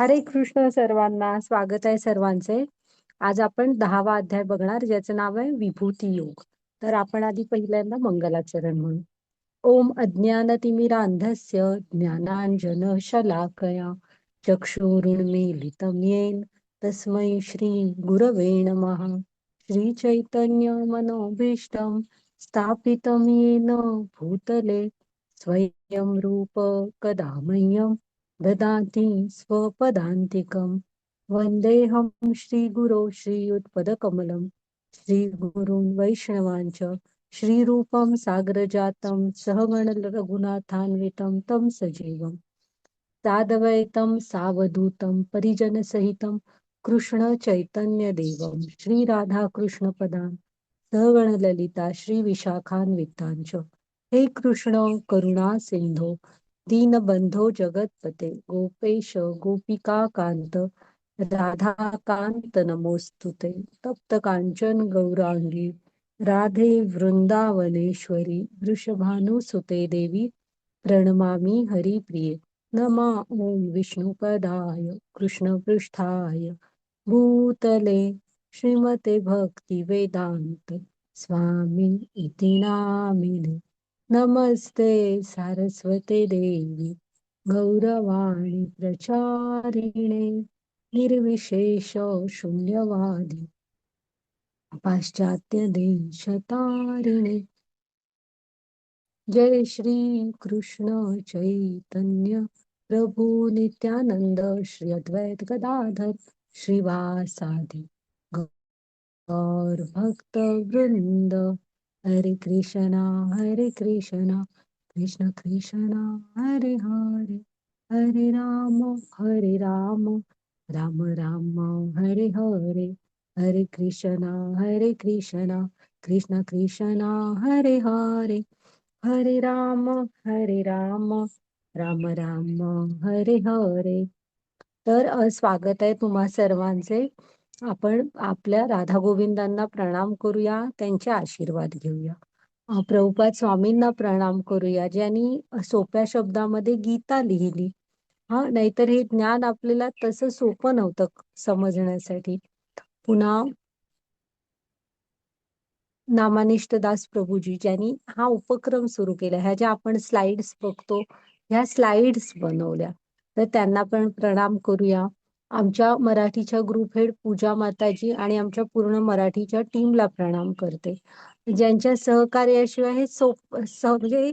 हरे कृष्ण सर्वांना. स्वागत आहे सर्वांचे. आज आपण 10वा अध्याय बघणार, ज्याचं नाव आहे विभूती योग. तर आपण आधी पहिल्यांदा मंगलाचरण म्हणू. ओम अज्ञानतिमिरांधस्य ज्ञानांजन शलाकया चक्षुरुन्मीलितं येन तस्मै श्री गुरवे नमः. श्री चैतन्य मनोभीष्टं स्थापितं येन भूतले स्वयं रूप कदा मह्यं ददाति स्वपदान्तिकं. वन्देऽहं श्रीगुरो श्रीयुतपदकमलं श्रीगुरुन् वैष्णवांच श्रीरूपं साग्रजातं सहगण रघुनाथान्वितं तं सजीवं साद्वैतं सावधूतं परिजनसहितं कृष्ण चैतन्य देवं श्री राधा कृष्ण पदान् सहगण ललिता श्री विशाखान्वितांच. हे कृष्ण करुणा सिंधो दीनबंधो जगतपते गोपेश गोपिका कांत राधाकांत नमोस्तुते. तप्त कांचन गौरांगी राधे वृंदावनेश्वरी वृषभानुसुते देवी प्रणमामि हरिप्रिये. नमा ओम विष्णुपदाय कृष्णपृष्ठाय भूतले श्रीमते भक्ति वेदांत स्वामी इति नामिने. नमस्ते सारस्वते देवी गौरवाणी प्रचारिणे निर्विशेष शून्यवादी पाश्चात्य देशतारिणे. जय श्री कृष्ण चैतन्य प्रभु नित्यानंद श्री अद्वैत गदाधर श्रीवासादि गौर भक्त वृंद. हरे कृष्णा कृष्ण कृष्ण हरे हरे, हरे राम राम राम हरे हरे. हरे कृष्णा कृष्ण कृष्ण हरे हरे, हरे राम राम राम हरे हरे. तर स्वागत आहे तुम्हा सर्वांचे. आपण आपल्या राधा गोविंदांना प्रणाम करूया, त्यांचे आशीर्वाद घेऊया. प्रभुपाद स्वामींना प्रणाम करूया, ज्यांनी सोप्या शब्दामध्ये गीता लिहिली. नाहीतर हे ज्ञान आपल्याला तसं सोपं नव्हतं समजण्यासाठी. पुन्हा नामानिष्ठ दास प्रभूजी, ज्यांनी हा उपक्रम सुरू केला. ह्या ज्या आपण स्लाइड्स बघतो, ह्या स्लाइड्स बनवल्या, तर त्यांना पण प्रणाम करूया. आमच्या मराठीच्या ग्रुप हेड पूजा माताजी आणि आमच्या पूर्ण मराठीच्या टीमला प्रणाम करते, ज्यांच्या सहकार्याशिवाय हे म्हणजे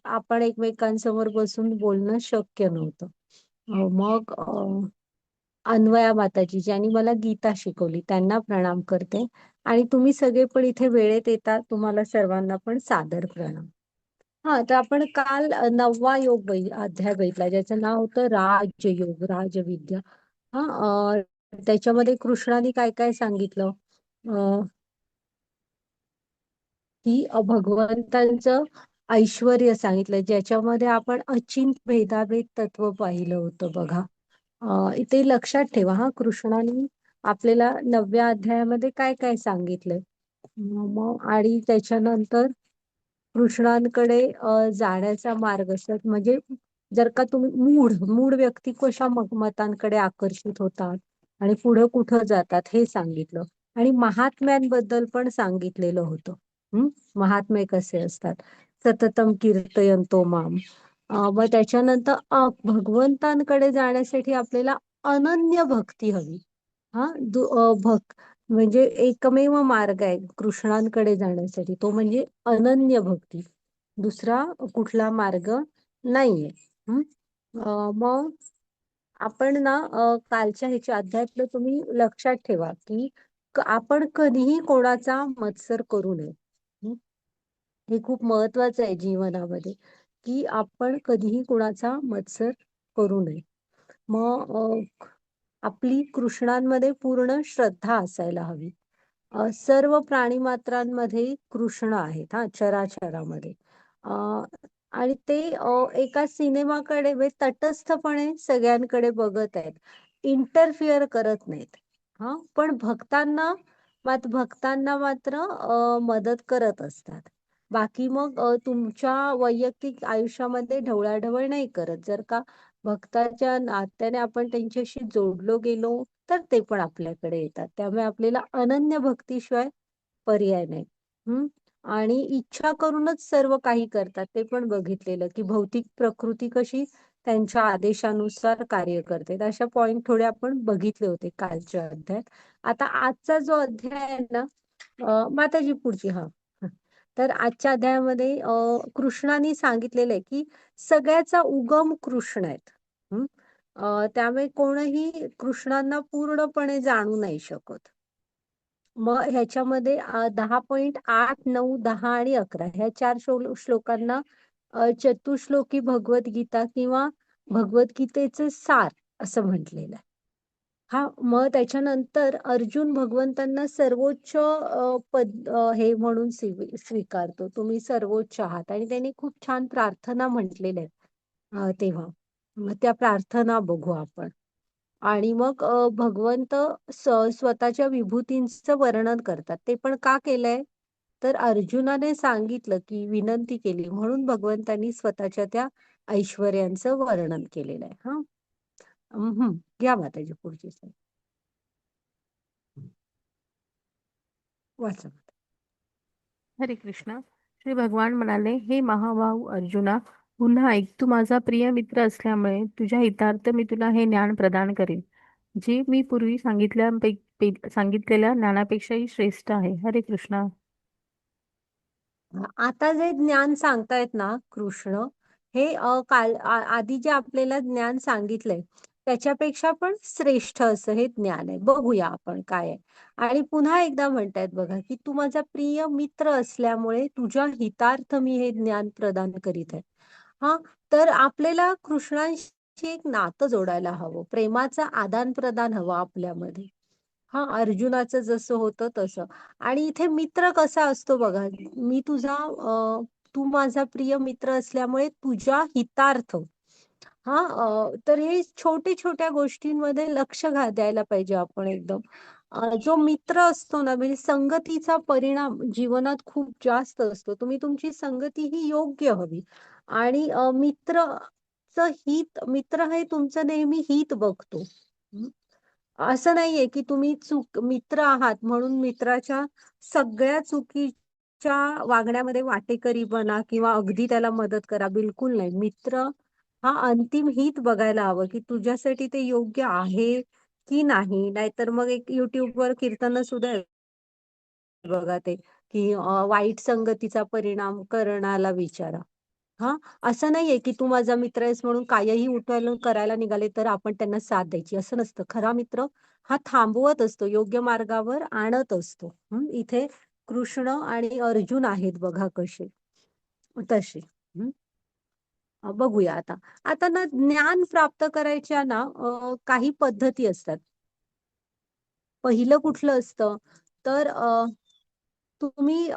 आपण एकमेकांसमोर बसून बोलणं शक्य नव्हतं. मग अन्वया माताजी, ज्यांनी मला गीता शिकवली, त्यांना प्रणाम करते. आणि तुम्ही सगळे पण इथे वेळेत येता, तुम्हाला सर्वांना पण सादर प्रणाम. तर आपण काल 9वा अध्याय बघितला, ज्याचं नाव होतं राजयोग, राजविद्या. त्याच्यामध्ये कृष्णाने काय काय सांगितलं, की भगवंतांचं ऐश्वर्य सांगितलं, ज्याच्यामध्ये आपण अचिंत भेदाभेद तत्व पाहिलं होतं बघा. इथे लक्षात ठेवा, कृष्णाने आपल्याला 9व्या अध्यायामध्ये काय काय सांगितलंय. मग आणि त्याच्यानंतर कृष्णांकडे जाण्याचा मार्ग असतात, म्हणजे जर का तुम्ही मूढ व्यक्ती कशा मतांकडे आकर्षित होतात आणि पुढे कुठं जातात हे सांगितलं. आणि महात्म्यांबद्दल पण सांगितलेलं होतं. महात्मे कसे असतात. सततम कीर्तयंतो माम. मग त्याच्यानंतर भगवंतांकडे जाण्यासाठी आपल्याला अनन्य भक्ती हवी. म्हणजे एकमेव मार्ग आहे कृष्णांकडे जाण्यासाठी, तो म्हणजे अनन्य भक्ती. दुसरा कुठला मार्ग नाहीये. मग आपण कालच्या ह्याच्या अध्यायातलं तुम्ही लक्षात ठेवा, की आपण कधीही कोणाचा मत्सर करू नये. हे खूप महत्वाचं आहे जीवनामध्ये, की आपण कधीही कोणाचा मत्सर करू नये. मग आपली कृष्णांमध्ये पूर्ण श्रद्धा असायला हवी. सर्व प्राणी मात्रांमध्ये कृष्ण आहेत, चराचरामध्ये. आणि ते एका सिनेमाकडे तटस्थपणे सगळ्यांकडे बघत आहेत, इंटरफिअर करत नाहीत. पण भक्तांना मात्र मदत करत असतात. बाकी मग तुमच्या वैयक्तिक आयुष्यामध्ये ढवळाढवळ नाही करत. जर का भक्ताच्या नात्याने आपण त्यांच्याशी जोडलो गेलो तर ते पण आपल्याकडे येतात. त्यामुळे आपल्याला अनन्य भक्तीशिवाय पर्याय नाही. हं. आणि इच्छा करूनच सर्व काही करतात ते पण बघितलेलं, की भौतिक प्रकृती कशी त्यांच्या आदेशानुसार कार्य करते. अशा पॉइंट थोडे आपण बघितले होते कालच्या अध्यायात. आता आजचा जो अध्याय आहे ना, माताजी पुढची हा. तर आजच्या अध्यायामध्ये कृष्णाने सांगितलेलं आहे, की सगळ्याचा उगम कृष्ण आहेत. हं. त्यामुळे कोणीही कृष्णांना पूर्णपणे जाणू नाही शकत. मग ह्याच्यामध्ये 10.8, 9, 10 आणि 11 ह्या 4 श्लोकांना चतुश्लोकी भगवद्गीता किंवा भगवद्गीतेचे सार असं म्हटलेलं आहे. हा, मग त्याच्यानंतर अर्जुन भगवंतांना सर्वोच्च पद हे म्हणून स्वीकारतो. तुम्ही सर्वोच्च आहात आणि त्यांनी खूप छान प्रार्थना म्हटलेल्या आहेत तेव्हा. मग त्या प्रार्थना बघू आपण. आणि मग भगवंत स्वतःच्या विभूतींचं वर्णन करतात. ते पण का केलंय? तर अर्जुनाने सांगितलं की विनंती केली म्हणून भगवंतांनी स्वतःच्या त्या ऐश्वर्यांचं वर्णन केलेलं आहे. हा. घ्या माताजी पुढची slide. वाचा. हरे कृष्ण. श्री भगवान म्हणाले, हे महाबाहू अर्जुना, पुन्हा ऐक. तू माझा प्रिय मित्र असल्यामुळे तुझ्या हितार्थ मी तुला हे ज्ञान प्रदान करेन, जे मी पूर्वी सांगितलेल्या ज्ञानापेक्षाही श्रेष्ठ आहे. हरे कृष्ण. आता जे ज्ञान सांगतायत ना कृष्ण, हे आधी जे आपल्याला ज्ञान सांगितलंय त्याच्यापेक्षा पण श्रेष्ठ असं हे ज्ञान आहे. बघूया आपण काय आहे. आणि पुन्हा एकदा म्हणतायत बघा, की तू माझा प्रिय मित्र असल्यामुळे तुझ्या हितार्थ मी हे ज्ञान प्रदान करीत आहे. हा, तर आपल्याला कृष्णांशी एक नातं जोडायला हवं, प्रेमाचं आदान प्रदान हवं आपल्यामध्ये. हा, अर्जुनाचं जसं होतं तसं. आणि इथे मित्र कसा असतो बघा, तू माझा प्रिय मित्र असल्यामुळे तुझ्या हितार्थ. हा, तर हे छोट्या छोट्या गोष्टींमध्ये लक्ष द्यायला पाहिजे आपण एकदम. जो मित्र असतो ना, म्हणजे संगतीचा परिणाम जीवनात खूप जास्त असतो. तुम्ही तुमची संगती ही योग्य हवी. आणि मित्र हे तुमचं नेहमी हित बघतो. असं नाहीये की तुम्ही मित्र आहात म्हणून मित्राच्या सगळ्या चुकीच्या वागण्यामध्ये वाटेकरी बना किंवा अगदी त्याला मदत करा. बिलकुल नाही. मित्र हा अंतिम हित बघायला हवं, की तुझ्यासाठी ते योग्य आहे की नाही. नाहीतर मग एक युट्यूबवर कीर्तन सुद्धा आहे बघा ते, की वाईट संगतीचा परिणाम करणाला विचारा. हा, असं नाहीये की तू माझा मित्र आहेस म्हणून काहीही उठवायला करायला निघाले तर आपण त्यांना साथ द्यायची, असं नसतं. खरा मित्र हा थांबवत असतो, योग्य मार्गावर आणत असतो. इथे कृष्ण आणि अर्जुन आहेत बघा कसे तसे. बघूया आता. आता ना ज्ञान प्राप्त करायच्या ना काही पद्धती असतात. पहिलं कुठलं असतं तर तुम्ही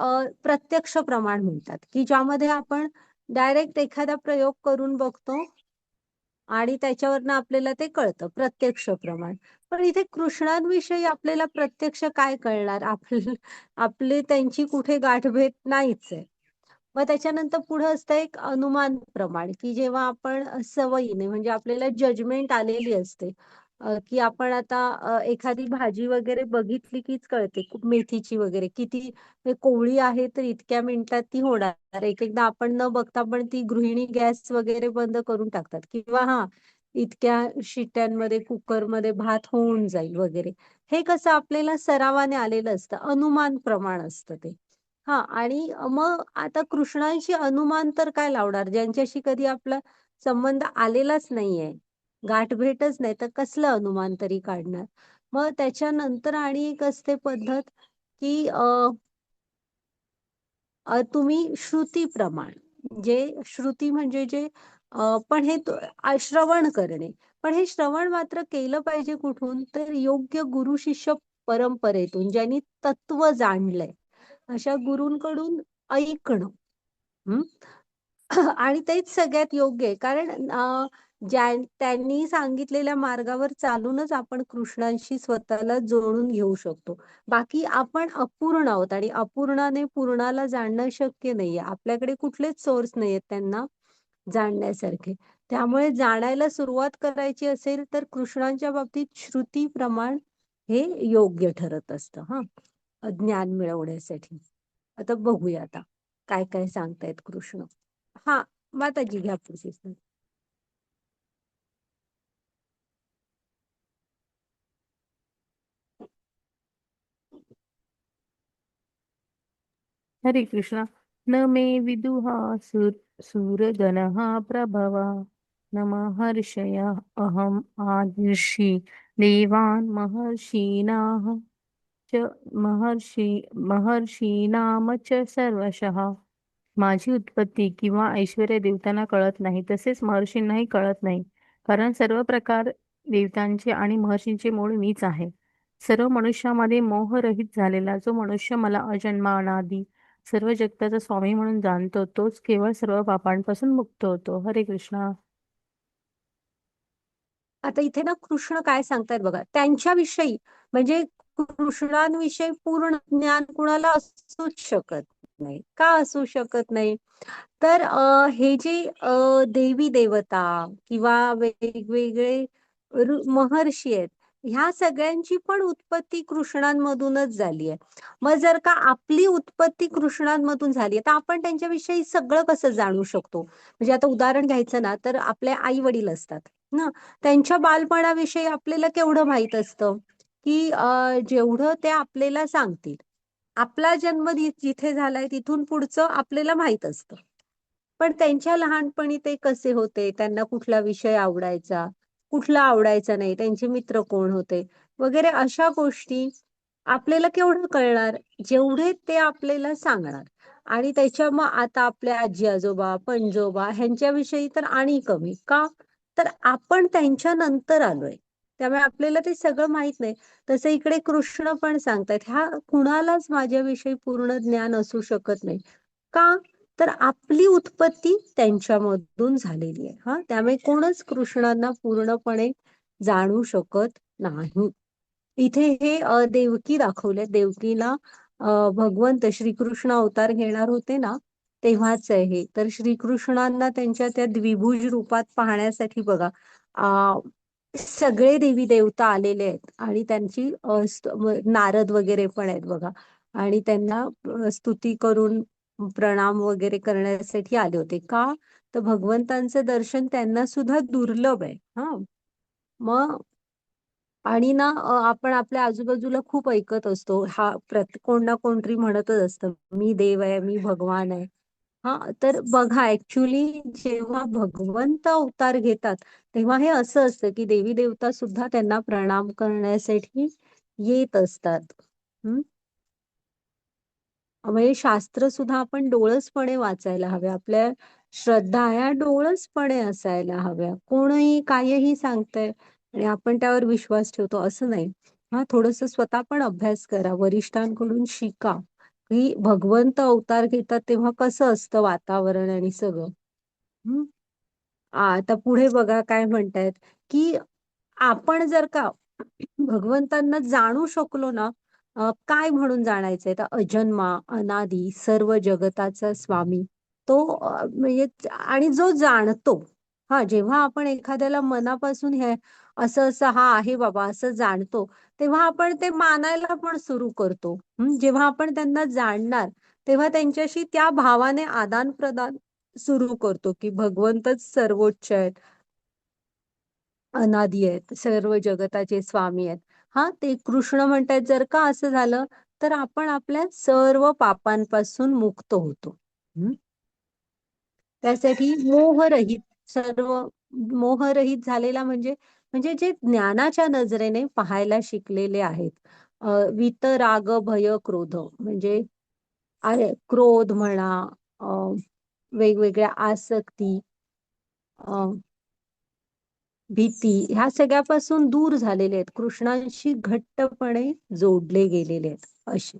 प्रत्यक्ष प्रमाण म्हणतात, की ज्यामध्ये आपण डायरेक्ट एखादा प्रयोग करून बघतो आणि त्याच्यावरनं आपल्याला ते कळतं, प्रत्यक्ष प्रमाण. पण इथे कृष्णांविषयी आपल्याला प्रत्यक्ष काय कळणार? आपले त्यांची कुठे गाठभेट नाहीच आहे. मग त्याच्यानंतर पुढे असतं एक अनुमान प्रमाण, की जेव्हा आपण सवयीने म्हणजे आपल्याला जजमेंट आलेली असते, की आपण आता एखादी भाजी वगैरे बघितली कीच कळते, मेथीची वगैरे किती कोवळी आहे तर इतक्या मिनिटात ती होणार. एक एकदा आपण न बघता पण ती गृहिणी गॅस वगैरे बंद करून टाकतात, किंवा हा इतक्या शिट्यांमध्ये कुकरमध्ये भात होऊन जाईल वगैरे. हे कसं आपल्याला सरावाने आलेलं असतं, अनुमान प्रमाण असतं ते. हा, आणि मग आता कृष्णांशी अनुमान तर काय लावणार, ज्यांच्याशी कधी आपला संबंध आलेलाच नाहीये, गाठभेटच नाही, तर कसलं अनुमान तरी काढणार. मग त्याच्यानंतर आणि एक असते पद्धत, की तुम्ही श्रुती प्रमाण, जे श्रुती म्हणजे जे पण हे श्रवण करणे. पण हे श्रवण मात्र केलं पाहिजे कुठून, तर योग्य गुरु शिष्य परंपरेतून, ज्यांनी तत्व जाणलंय अशा गुरूंकडून ऐकणं. हं? आणि तेच सगळ्यात योग्य आहे. कारण त्यांनी सांगितलेल्या मार्गावर चालूनच आपण कृष्णांशी स्वतःला जोडून घेऊ शकतो. बाकी आपण अपूर्ण आहोत आणि अपूर्णाने पूर्णाला जाणणं शक्य नाहीये. आपल्याकडे कुठलेच सोर्स नाहीयेत त्यांना जाणण्यासारखे. त्यामुळे जाणायला सुरुवात करायची असेल तर कृष्णांच्या बाबतीत श्रुती प्रमाण हे योग्य ठरत असतं हा, ज्ञान मिळवण्यासाठी. आता बघूया आता काय काय सांगतायत कृष्ण. हा, माताजी घ्या पुढची slide. हरे कृष्णा. न मे विदुः सूरगणः प्रभवा न महर्षयः अहम् आदिर्षि देवान् महर्षीणाः च महर्षीणाम च सर्वशः. माझी उत्पत्ती किंवा ऐश्वर्य देवतांना कळत नाही, तसेच महर्षींनाही कळत नाही, कारण सर्व प्रकार देवतांचे आणि महर्षींचे मूळ मीच आहे. सर्व मनुष्यामध्ये मोहरहित झालेला जो मनुष्य मला अजन्मा अनादी सर्व जगताचा स्वामी म्हणून जाणतो, तोच केवळ सर्व पापांपासून मुक्त होतो. हरे कृष्णा. आता इथे ना कृष्ण काय सांगतायत बघा, त्यांच्याविषयी म्हणजे कृष्णांविषयी पूर्ण ज्ञान कुणाला असूच शकत नाही. का असू शकत नाही? तर हे जे देवी देवता किंवा वेगवेगळे महर्षी आहेत, ह्या सगळ्यांची पण उत्पत्ती कृष्णांमधूनच झाली आहे. मग जर का आपली उत्पत्ती कृष्णांमधून झाली आहे, तर आपण त्यांच्याविषयी सगळं कसं जाणू शकतो? म्हणजे आता उदाहरण घ्यायचं ना, तर आपले आई वडील असतात ना, त्यांच्या बालपणाविषयी आपल्याला केवढं माहित असतं, की जेवढं ते आपल्याला सांगतील. आपला जन्म जिथे झालाय तिथून पुढचं आपल्याला माहित असतं. पण त्यांच्या लहानपणी ते कसे होते, त्यांना कुठला विषय आवडायचा, कुठला आवडायचा नाही, त्यांचे मित्र कोण होते वगैरे अशा गोष्टी आपल्याला केवढं कळणार, जेवढे ते आपल्याला सांगणार. आणि त्याच्या मग आता आपल्या आजी आजोबा पणजोबा ह्यांच्याविषयी तर आणि कमी का, तर आपण त्यांच्या नंतर आलोय, त्यामुळे आपल्याला ते सगळं माहित नाही. तसं इकडे कृष्ण पण सांगतायत, ह्या कुणालाच माझ्याविषयी पूर्ण ज्ञान असू शकत नाही. का, तर आपली उत्पत्ती त्यांच्यामधून झालेली आहे हा, त्यामुळे कोणच कृष्णांना पूर्णपणे जाणू शकत नाही. इथे हे देवकी दाखवले, देवकीला भगवंत श्रीकृष्ण अवतार घेणार होते ना, तेव्हाच आहे हे. तर श्रीकृष्णांना त्यांच्या त्या द्विभुज रूपात पाहण्यासाठी बघा, सगळे देवी देवता आलेले आहेत आणि त्यांची नारद वगैरे पण आहेत बघा, आणि त्यांना स्तुती करून प्रणाम वगैरे करण्यासाठी आले होते. का, तर भगवंतांचं दर्शन त्यांना सुद्धा दुर्लभ आहे हा. मग आणि ना आपण आपल्या आजूबाजूला खूप ऐकत असतो, हा कोण ना कोणतरी म्हणतच असतं, मी देव आहे, मी भगवान आहे. हा, तर बघा ऍक्च्युली जेव्हा भगवंत अवतार घेतात, तेव्हा हे असं असतं की देवी देवता सुद्धा त्यांना प्रणाम करण्यासाठी येत असतात. हम्म. म्हणजे शास्त्र सुद्धा आपण डोळसपणे वाचायला हवे, आपल्या श्रद्धा ह्या डोळसपणे असायला हव्या. कोणही काहीही सांगतंय आणि आपण त्यावर विश्वास ठेवतो असं नाही. हा, थोडस स्वतः पण अभ्यास करा, वरिष्ठांकडून शिका की भगवंत अवतार घेतात तेव्हा कसं असतं वातावरण आणि सगळं. हम्म. आता पुढे बघा काय म्हणतायत, की आपण जर का भगवंतांना जाणू शकलो ना, काय म्हणून जाणायचंय तर अजन्मा अनादी सर्व जगताचा स्वामी तो, म्हणजे आणि जो जाणतो. हा, जेव्हा आपण एखाद्याला मनापासून हे असं असं हा आहे बाबा असं जाणतो, तेव्हा आपण ते मानायला पण सुरू करतो. जेव्हा आपण त्यांना जाणणार, तेव्हा त्यांच्याशी त्या भावाने आदान प्रदान सुरू करतो की भगवंतच सर्वोच्च आहेत, अनादी आहेत, सर्व जगताचे स्वामी आहेत. हा, ते कृष्ण म्हणतात जर का असं झालं, तर आपण आपल्या सर्व पापांपासून मुक्त होतो. हम्म. त्यासाठी मोहरहित, सर्व मोहरहित झालेला म्हणजे म्हणजे जे ज्ञानाच्या नजरेने पाहायला शिकलेले आहेत. वितराग भय क्रोध म्हणजे आहे क्रोध म्हणा, अ, वेगवेगळ्या आसक्ती, भीती, ह्या सगळ्यापासून दूर झालेले आहेत, कृष्णांशी घट्टपणे जोडले गेलेले आहेत असे.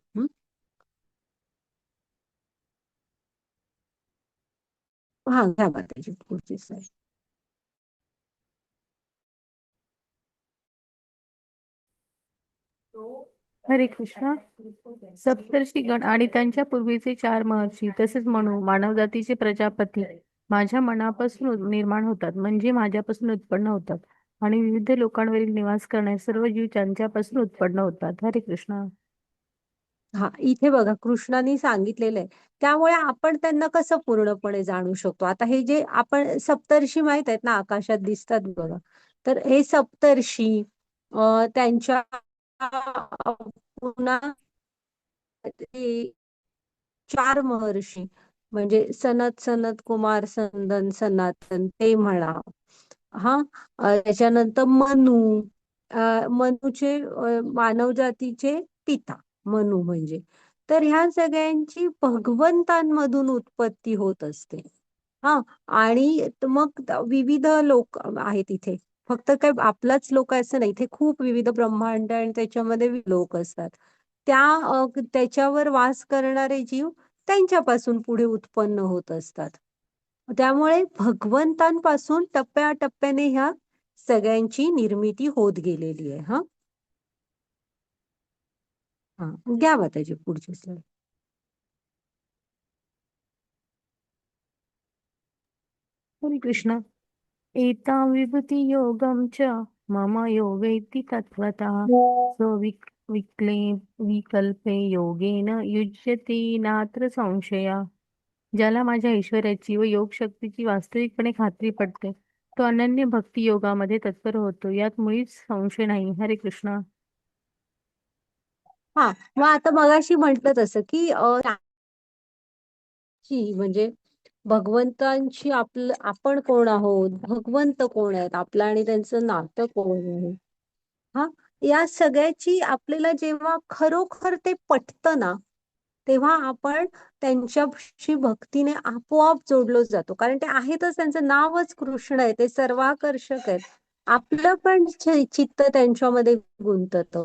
हा, घ्या माताजी पुढची slide. हरे कृष्णा. सप्तर्षीगण आणि त्यांच्या पूर्वीचे 4 महर्षी, तसेच म्हणू मानव जातीचे प्रजापती माझ्या मनापासून निर्माण होतात, म्हणजे माझ्यापासून उत्पन्न होतात. आणि विविध लोकांवरील निवास करणारे सर्व जीव त्यांच्यापासून उत्पन्न होतात. हरे कृष्ण. हा, इथे बघा कृष्णाने सांगितलेलं आहे. त्यामुळे आपण त्यांना कसं पूर्णपणे जाणू शकतो? आता हे जे आपण सप्तर्षी माहित आहेत ना, आकाशात दिसतात बघा. तर हे सप्तर्षी त्यांच्या पुन्हा ते 4 महर्षी म्हणजे सनत, सनत कुमार, संदन, सनातन ते म्हणा. हा, त्याच्यानंतर मनु, मनुचे मानव जातीचे पिता मनु म्हणजे. तर ह्या सगळ्यांची भगवंतांमधून उत्पत्ती होत असते. हा, आणि मग विविध लोक आहेत इथे. फक्त काय आपलाच लोक असं नाही, इथे खूप विविध ब्रह्मांड आणि त्याच्यामध्ये लोक असतात. त्याच्यावर वास करणारे जीव त्यांच्यापासून पुढे उत्पन्न होत असतात. त्यामुळे भगवंतांपासून टप्प्याटप्प्याने ह्या सगळ्यांची निर्मिती होत गेलेली आहे. हा, हा, घ्या बा त्याची पुढची स्लाईड. हरे कृष्ण. एतां विभूति योगं च मम यो वेत्ति तत्त्वतः विक्ले विकल्पे योगेन युज्यते नात्र संशया. ज्याला माझ्या ऐश्वर्याची व योग शक्तीची वास्तविकपणे खात्री पडते, तो अनन्य भक्ती योगामध्ये तत्पर होतो. यात मुळीच संशय नाही. हरे कृष्ण. हा, मग आता मगाशी म्हटलं तसं की म्हणजे भगवंतांची आपण कोण आहोत, भगवंत कोण आहेत, आपलं आणि त्यांचं नातं कोण आहे. हा, या सगळ्याची आपल्याला जेव्हा खरोखर ते पटतं ना, तेव्हा आपण त्यांच्याशी भक्तीने आपोआप जोडलो जातो. कारण ते आहेतच, त्यांचं नावच कृष्ण आहे, ते सर्वाकर्षक आहेत. आपलं पण चित्त त्यांच्यामध्ये गुंतत.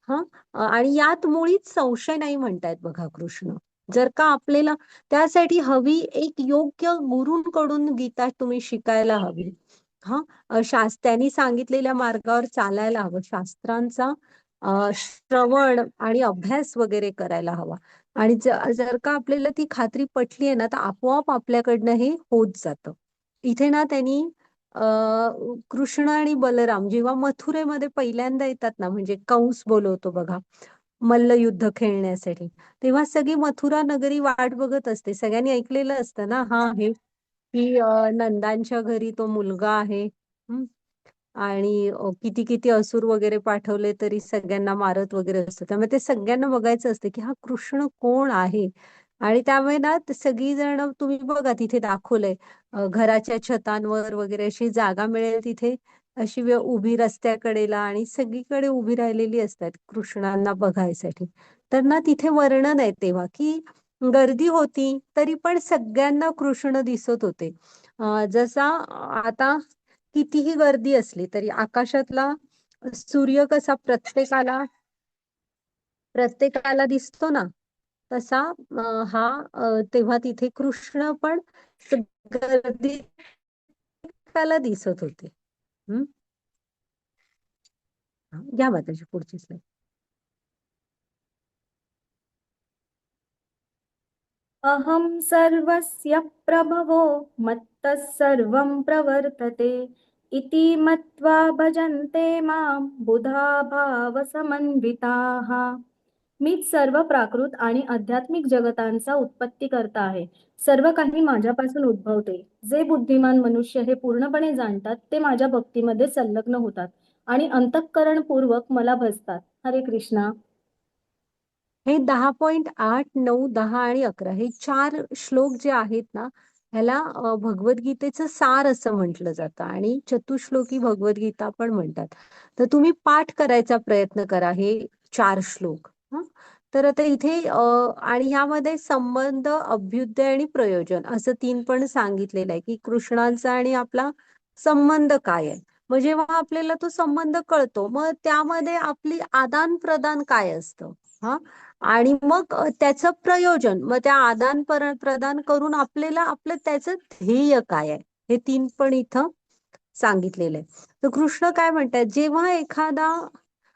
हा, आणि यात मुळीच संशय नाही म्हणतायत बघा कृष्ण. जर का आपल्याला त्यासाठी हवी एक योग्य गुरूंकडून गीता तुम्ही शिकायला हवी. हा, त्यांनी सांगितलेल्या मार्गावर चालायला हवं. शास्त्रांचा श्रवण आणि अभ्यास वगैरे करायला हवा. आणि जर का आपल्याला ती खात्री पटली आहे ना, तर आपोआप आपल्याकडनं हे होत जातं. इथे ना त्यांनी कृष्ण आणि बलराम जेव्हा मथुरेमध्ये पहिल्यांदा येतात ना, म्हणजे कंस बोलवतो बघा मल्लयुद्ध खेळण्यासाठी, तेव्हा सगळी मथुरा नगरी वाट बघत असते. सगळ्यांनी ऐकलेलं असतं ना, हा हे की नंदांच्या घरी तो मुलगा आहे. आणि किती किती असुर वगैरे पाठवले तरी सगळ्यांना मारत वगैरे असतं. त्यामुळे ते सगळ्यांना बघायचं असतं की हा कृष्ण कोण आहे. आणि त्यामुळे ना सगळी जण तुम्ही बघा तिथे दाखवलंय, घराच्या छतांवर वगैरे अशी जागा मिळेल तिथे अशी उभी रस्त्याकडेला आणि सगळीकडे उभी राहिलेली असतात कृष्णांना बघायसाठी. तर ना तिथे वर्णन आहे तेव्हा की गर्दी होती तरी पण सगळ्यांना कृष्ण दिसत होते. जसा आता कितीही गर्दी असली तरी आकाशातला सूर्य कसा प्रत्येकाला दिसतो ना, तसा तेव्हा तिथे कृष्ण पण गर्दी त्याला दिसत होते. हम्म, घ्या बा त्याची पुढची स्लाईड. अहं सर्वस्य प्रभवो मत्तः सर्वं प्रवर्तते इति मत्वा भजन्ते मां बुधा भावसमन्विताः. मीच सर्व प्राकृत आणि आध्यात्मिक जगतांचा उत्पत्तीकर्ता आहे. सर्व काही माझ्यापासून उद्भवते. जे बुद्धिमान मनुष्य हे पूर्णपणे जाणतात ते माझ्या भक्तीमध्ये संलग्न होतात आणि अंतःकरणपूर्वक मला भजतात. हरे कृष्णा. हे 10.8, 9, 10 आणि 11 हे 4 श्लोक जे आहेत ना, ह्याला भगवद्गीतेचं सार असं म्हटलं जातं आणि चतुश्लोकी भगवद्गीता पण म्हणतात. तर तुम्ही पाठ करायचा प्रयत्न करा हे 4 श्लोक. तर आता इथे आणि ह्यामध्ये संबंध, अभ्युदय आणि प्रयोजन असं 3 पण सांगितलेलं आहे की कृष्णांचा आणि आपला संबंध काय आहे. मग जेव्हा आपल्याला तो संबंध कळतो, मग त्यामध्ये आपली आदान प्रदान काय असतं. हा, आणि मग त्याचं प्रयोजन, मग त्या प्रदान करून आपल्याला आपलं त्याचं ध्येय काय आहे हे 3 पण इथं सांगितलेलं आहे. तर कृष्ण काय म्हणतात, जेव्हा एखादा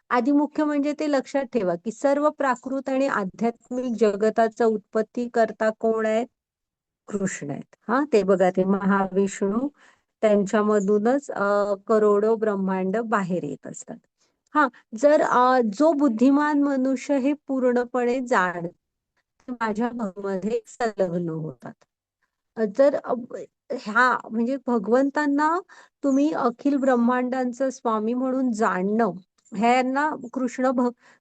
आधी मुख्य म्हणजे ते लक्षात ठेवा की सर्व प्राकृत आणि आध्यात्मिक जगताचा उत्पत्ती करता कोण आहे, कृष्ण आहेत. हा, ते बघा, ते महाविष्णू, त्यांच्यामधूनच करोडो ब्रह्मांड बाहेर येत असतात. हा, जर जो बुद्धिमान मनुष्य हे पूर्णपणे जाण माझ्या मध्ये संलग्न होतात. जर ह्या म्हणजे भगवंतांना तुम्ही अखिल ब्रह्मांडांचं स्वामी म्हणून जाणणं, ह्यांना कृष्ण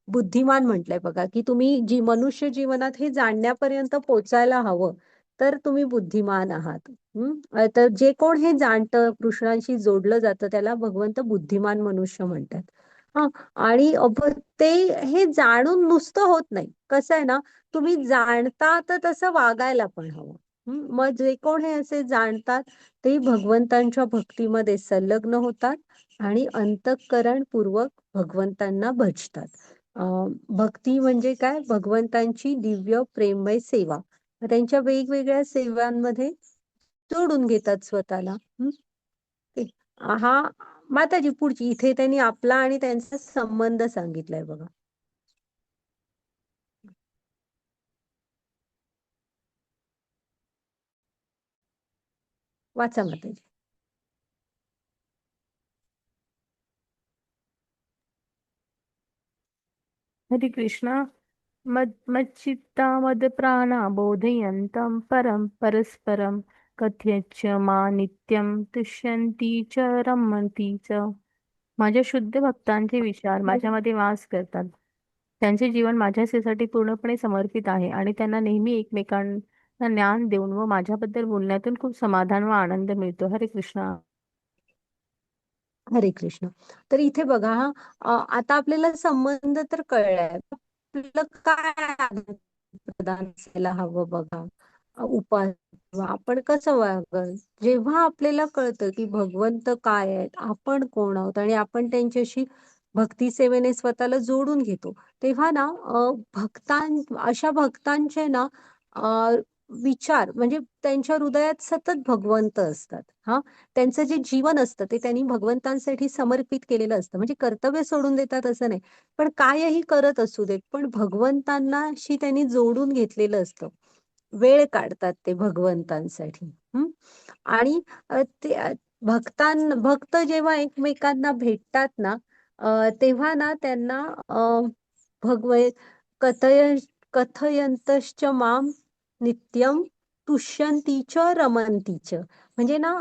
बुद्धिमान म्हटलंय बघा, की तुम्ही मनुष्य जीवनात हे जाणण्यापर्यंत पोचायला हवं, तर तुम्ही बुद्धिमान आहात. तर जे कोण हे जाणतं, कृष्णांशी जोडलं जातं, त्याला भगवंत बुद्धिमान मनुष्य म्हणतात. हा, आणि ते हे जाणून नुसतं होत नाही. कसं आहे ना, तुम्ही जाणता तर तसं वागायला पण हवं. मग जे कोण हे असे जाणतात, ते भगवंतांच्या भक्तीमध्ये संलग्न होतात आणि अंतःकरणपूर्वक भगवंतांना भजतात. भक्ती म्हणजे काय? भगवंतांची दिव्य प्रेममय सेवा. त्यांच्या वेगवेगळ्या सेवांमध्ये जोडून घेतात स्वतःला. ते- हा, माताजी पुढची इथे त्यांनी आपला आणि त्यांचा संबंध सांगितलाय बघा. वाचा माताजी. हरे कृष्णा. मच्चित्ता मदप्राणा बोधयन्तं परं परस्परं कथयच्च मा नित्यं तुष्यन्ति च रमन्ति च. माझ्या शुद्ध भक्तांचे विचार माझ्यामध्ये वास करतात. त्यांचे जीवन माझ्या सेवेसाठी पूर्णपणे समर्पित आहे आणि त्यांना नेहमी एकमेकांना ज्ञान देऊन व माझ्याबद्दल बोलण्यातून खूप समाधान व आनंद मिळतो. हरे कृष्णा. हरे कृष्ण. तर इथे बघा, हा, आता आपल्याला संबंध तर कळलाय. आपल्याला काय आदान प्रदान असायला हवं बघा. उपास आपण कसं वागल, जेव्हा आपल्याला कळतं की भगवंत काय आहेत, आपण कोण आहोत, आणि आपण त्यांच्याशी भक्ती सेवेने स्वतःला जोडून घेतो, तेव्हा ना अशा भक्तांचे ना विचार म्हणजे त्यांच्या हृदयात सतत भगवंत असतात. हा, त्यांचं जे जीवन असतं ते त्यांनी भगवंतांसाठी समर्पित केलेलं असतं. म्हणजे कर्तव्य सोडून देतात असं नाही, पण कायही करत असू देत, पण भगवंतांनाशी त्यांनी जोडून घेतलेलं असतं. वेळ काढतात ते भगवंतांसाठी. आणि ते भक्त जेव्हा एकमेकांना भेटतात ना, तेव्हा ना त्यांना भगवय कथय कथयंतश्च माम नित्यम तुष्यंतीच रमंतीच. म्हणजे ना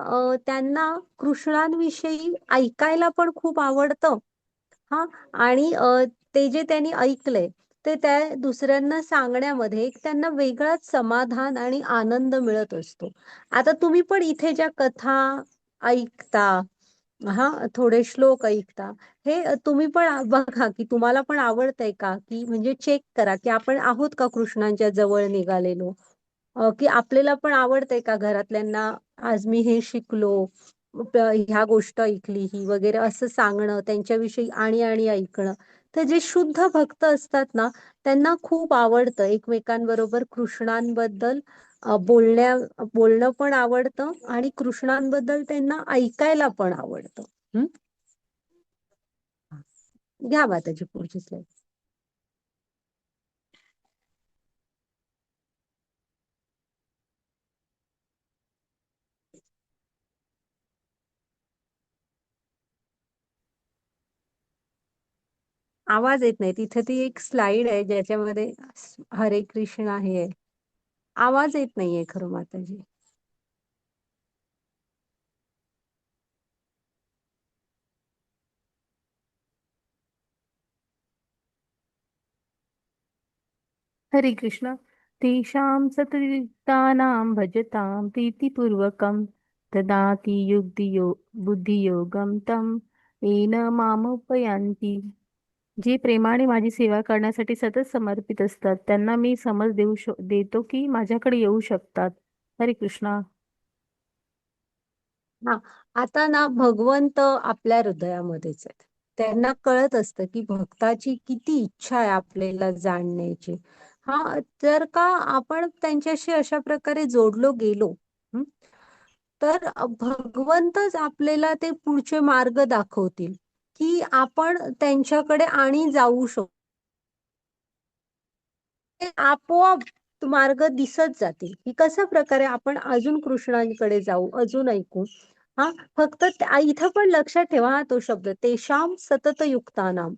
त्यांना कृष्णांविषयी ऐकायला पण खूप आवडतं. हा, आणि ते जे त्यांनी ऐकलंय ते त्या दुसऱ्यांना सांगण्यामध्ये एक त्यांना वेगळाच समाधान आणि आनंद मिळत असतो. आता तुम्ही पण इथे ज्या कथा ऐकता, हा, थोडे श्लोक ऐकता, हे तुम्ही पण बघा की तुम्हाला पण आवडतंय का, की म्हणजे चेक करा की आपण आहोत का कृष्णांच्या जवळ निघालेलो. की आपल्याला पण आवडतंय का घरातल्यांना आज मी हे शिकलो, ह्या गोष्ट ऐकली ही वगैरे असं सांगणं, त्यांच्याविषयी आणि आणि ऐकणं. तर जे शुद्ध भक्त असतात ना, त्यांना खूप आवडतं एकमेकांबरोबर कृष्णांबद्दल बोलणं पण आवडतं, आणि कृष्णांबद्दल त्यांना ऐकायला पण आवडतं. हम्म. घ्या बा त्याची पुढची स्लाईड. आवाज येत नाही तिथे. ती एक स्लाइड आहे ज्याच्यामध्ये हरे कृष्ण आहे. आवाज येत नाहीये खरं माताजी. हरे कृष्ण. तेषां सतयुक्तानां भजतां प्रीतिपूर्वकं ददाति बुद्धियोगं तं येन मामुपयान्ति. जे प्रेमाने माझी सेवा करण्यासाठी सतत समर्पित असतात त्यांना मी समज देतो की माझ्याकडे येऊ शकतात. हरे कृष्णा. हा, आता ना भगवंत आपल्या हृदयामध्येच आहेत. त्यांना कळत असतं की भक्ताची किती इच्छा आहे आपल्याला जाणण्याची. हा, जर का आपण त्यांच्याशी अशा प्रकारे जोडलो गेलो, हं, तर भगवंतच आपल्याला ते पुढचे मार्ग दाखवतील की आपण त्यांच्याकडे आणि जाऊ शकतो. ते आपोआप तो मार्ग दिसत जातील की कशा प्रकारे आपण अजून कृष्णांकडे जाऊ, अजून ऐकू. हा, फक्त इथं पण लक्षात ठेवा हा तो शब्द तेषाम सतत युक्तानाम.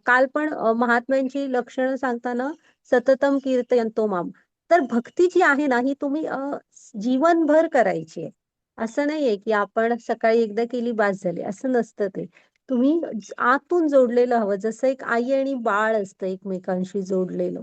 काल पण महात्म्यांची लक्षणं सांगताना सततम कीर्तयन्तो माम. तर भक्ती जी आहे ना ही तुम्ही जीवनभर करायची आहे. असं नाहीये की आपण सकाळी एकदा केली बास झाली, असं नसतं ते. तुम्ही आतून जोडलेलं हवं, जसं एक आई आणि बाळ असतं एकमेकांशी जोडलेलं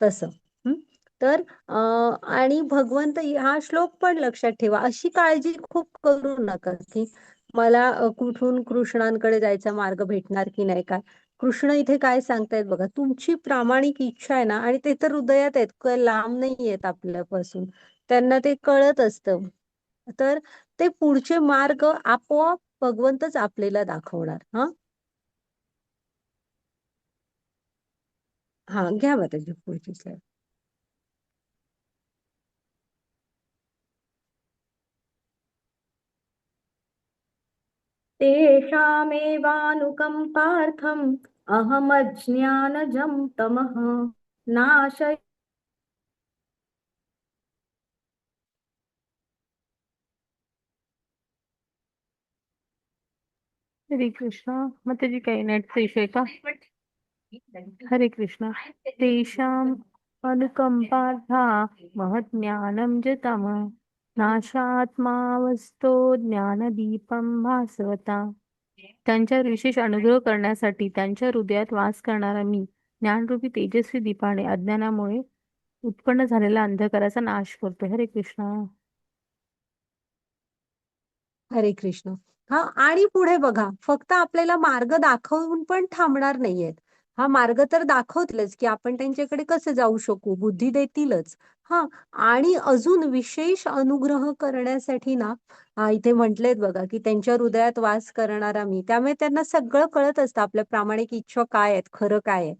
तसं. हं? तर आणि भगवंत हा श्लोक पण लक्षात ठेवा. अशी काळजी खूप करू नका की मला कुठून कृष्णांकडे जायचा मार्ग भेटणार की नाही काय. कृष्ण इथे काय सांगतायत बघा, तुमची प्रामाणिक इच्छा आहे ना, आणि ते तर हृदयात आहेत, लांब नाही आहेत आपल्यापासून. त्यांना ते कळत असतं. तर ते पुढचे मार्ग आपोआप भगवंतच आपल्याला दाखवणार. हा हा, घ्या मग त्याची पुढची स्लाईड. तेषामेवानुकम्पार्थम् अहमज्ञानजं तमः नाशय हरे कृष्णा. मग त्याची काही नेटचा इश्यू आहे का? हरे कृष्णा. तेषाम् अनुकंपार्था महत् ज्ञानं च तम नाशात्मावस्तो ज्ञानदीपं भासवता. त्यांच्यावर विशेष अनुग्रह करण्यासाठी त्यांच्या हृदयात वास करणारा मी ज्ञानरूपी तेजस्वी दीपाने अज्ञानामुळे उत्पन्न झालेला अंधकाराचा नाश करतो. हरे कृष्णा. हरे कृष्ण. हा, आणि पुढे बघा, फक्त आपल्याला मार्ग दाखवून पण थांबणार नाहीयेत. हा मार्ग तर दाखवतीलच की आपण त्यांच्याकडे कसं जाऊ शकू, बुद्धी देतीलच. हा, आणि अजून विशेष अनुग्रह करण्यासाठी ना, इथे म्हटलेत बघा की त्यांच्या हृदयात वास करणारा मी, त्यामुळे त्यांना सगळं कळत असतं आपल्या प्रामाणिक इच्छा काय आहेत, खरं काय आहे.